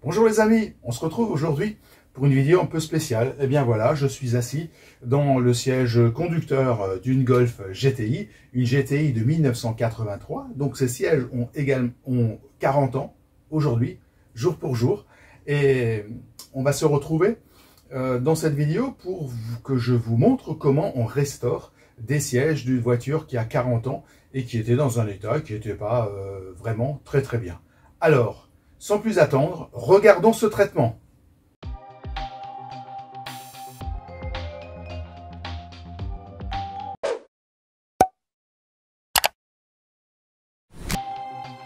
Bonjour les amis, on se retrouve aujourd'hui pour une vidéo un peu spéciale. Et bien voilà, je suis assis dans le siège conducteur d'une Golf GTI, une GTI de 1983. Donc ces sièges ont 40 ans aujourd'hui, jour pour jour. Et on va se retrouver dans cette vidéo pour que je vous montre comment on restaure des sièges d'une voiture qui a 40 ans et qui était dans un état qui n'était pas vraiment très bien. Alors, sans plus attendre, regardons ce traitement.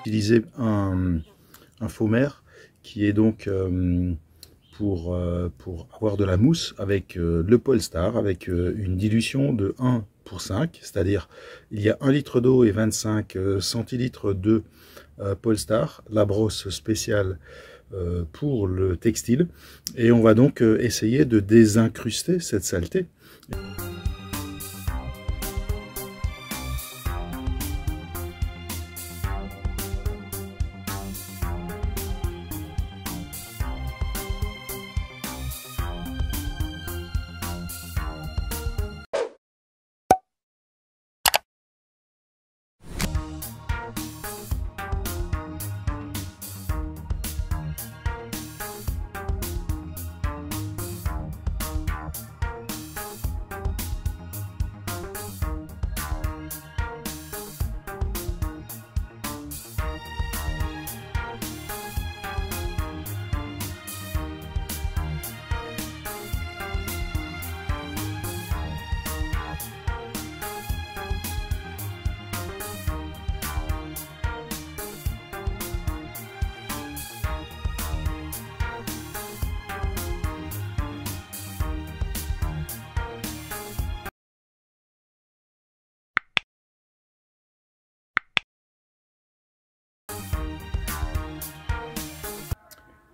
Utiliser un Fomer qui est donc pour avoir de la mousse avec le Polestar, avec une dilution de 1:5, c'est-à-dire il y a 1 litre d'eau et 25 centilitres de Polestar, la brosse spéciale pour le textile, et on va donc essayer de désincruster cette saleté.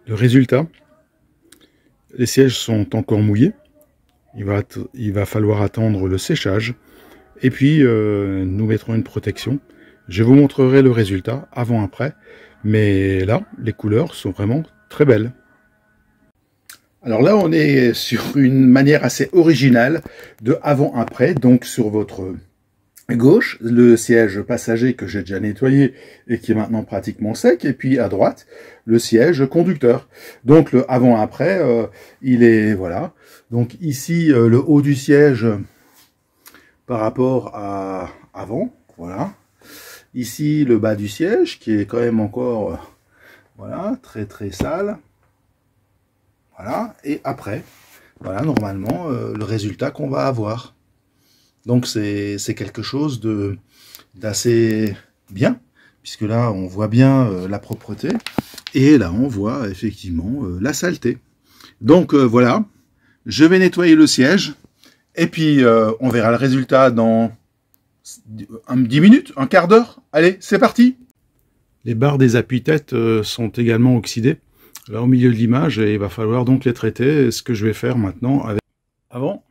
Le résultat, les sièges sont encore mouillés, il va falloir attendre le séchage, et puis nous mettrons une protection. Je vous montrerai le résultat avant-après, mais là, les couleurs sont vraiment très belles. Alors là, on est sur une manière assez originale de avant-après, donc sur votre gauche, le siège passager que j'ai déjà nettoyé et qui est maintenant pratiquement sec, et puis à droite, le siège conducteur. Donc le avant-après, il est, voilà. Donc ici, le haut du siège par rapport à avant, voilà. Ici, le bas du siège, qui est quand même encore, voilà, très sale. Voilà, et après, voilà, normalement, le résultat qu'on va avoir. Donc c'est quelque chose d'assez bien, puisque là on voit bien la propreté, et là on voit effectivement la saleté. Donc voilà, je vais nettoyer le siège, et puis on verra le résultat dans 10 minutes, un quart d'heure. Allez, c'est parti. Les barres des appuis-têtes sont également oxydées, là au milieu de l'image, et il va falloir donc les traiter, ce que je vais faire maintenant avec avant.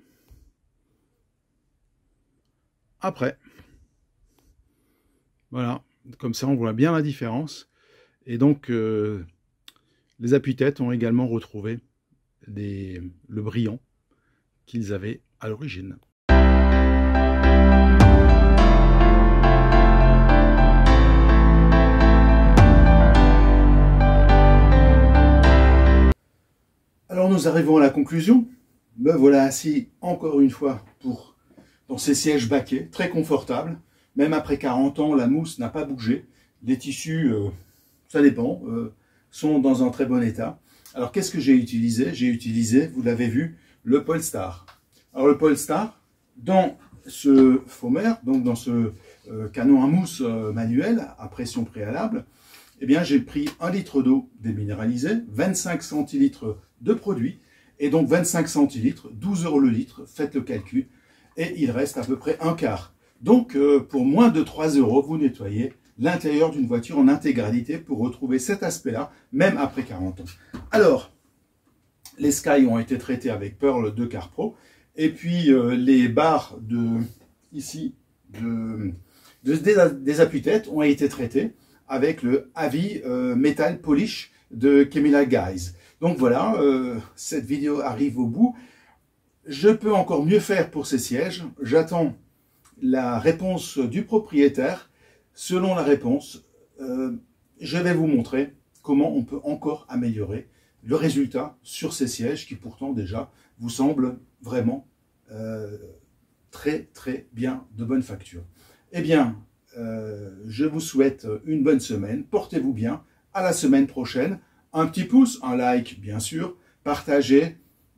Après, voilà, comme ça on voit bien la différence. Et donc les appuis-têtes ont également retrouvé le brillant qu'ils avaient à l'origine. Alors nous arrivons à la conclusion. Me voilà assis encore une fois dans ces sièges baquets, très confortables. Même après 40 ans, la mousse n'a pas bougé. Les tissus, ça dépend, sont dans un très bon état. Alors qu'est-ce que j'ai utilisé? J'ai utilisé, vous l'avez vu, le Polestar. Alors le Polestar, dans ce Fomer, donc dans ce canon à mousse manuel à pression préalable, eh bien j'ai pris 1 litre d'eau déminéralisée, 25 centilitres de produit, et donc 25 centilitres, 12 € le litre, faites le calcul, et il reste à peu près un quart. Donc, pour moins de 3 €, vous nettoyez l'intérieur d'une voiture en intégralité pour retrouver cet aspect-là, même après 40 ans. Alors, les Sky ont été traités avec Pearl de CarPro, et puis les barres des appuis-têtes ont été traitées avec le Avi Metal Polish de Camilla Guys. Donc voilà, cette vidéo arrive au bout. Je peux encore mieux faire pour ces sièges. J'attends la réponse du propriétaire. Selon la réponse, je vais vous montrer comment on peut encore améliorer le résultat sur ces sièges qui pourtant déjà vous semblent vraiment très très bien, de bonne facture. Eh bien, je vous souhaite une bonne semaine. Portez-vous bien. À la semaine prochaine. Un petit pouce, un like bien sûr. Partagez,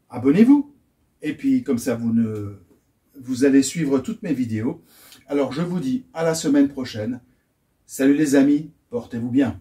abonnez-vous. Et puis comme ça vous allez suivre toutes mes vidéos. Alors je vous dis à la semaine prochaine. Salut les amis, portez-vous bien.